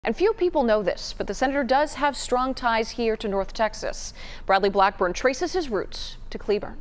And few people know this, but the senator does have strong ties here to North Texas. Bradley Blackburn traces his roots to Cleburne.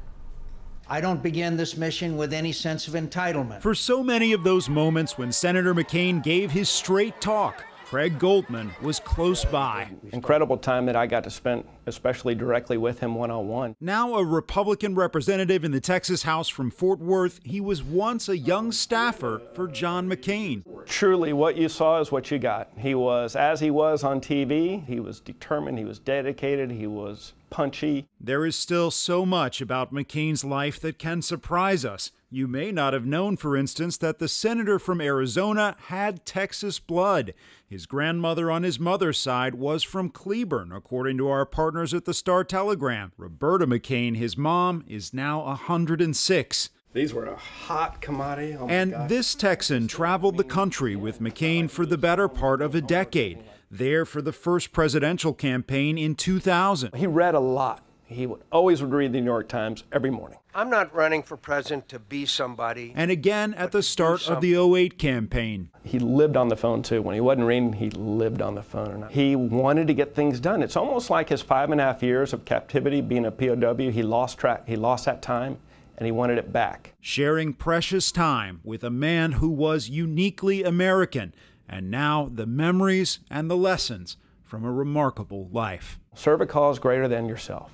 I don't begin this mission with any sense of entitlement. For so many of those moments when Senator McCain gave his straight talk, Craig Goldman was close by. Incredible time that I got to spend, especially directly with him one-on-one. Now a Republican representative in the Texas House from Fort Worth, he was once a young staffer for John McCain. Truly, what you saw is what you got. He was, as he was on TV, he was determined, he was dedicated, he was punchy. There is still so much about McCain's life that can surprise us. You may not have known, for instance, that the senator from Arizona had Texas blood. His grandmother on his mother's side was from Cleburne, according to our partners at the Star-Telegram. Roberta McCain, his mom, is now 106. These were a hot commodity. Oh my and gosh. This Texan traveled the country with McCain for the better part of a decade, there for the first presidential campaign in 2000. He read a lot. He always would read the New York Times every morning. I'm not running for president to be somebody. And again at the start of the 2008 campaign. He lived on the phone too. When he wasn't reading, he lived on the phone. He wanted to get things done. It's almost like his 5.5 years of captivity being a POW. He lost track. He lost that time, and he wanted it back. Sharing precious time with a man who was uniquely American, and now the memories and the lessons from a remarkable life. Serve a cause greater than yourself.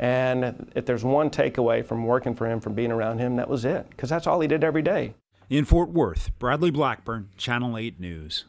And if there's one takeaway from working for him, from being around him, that was it. Because that's all he did every day. In Fort Worth, Bradley Blackburn, Channel 8 News.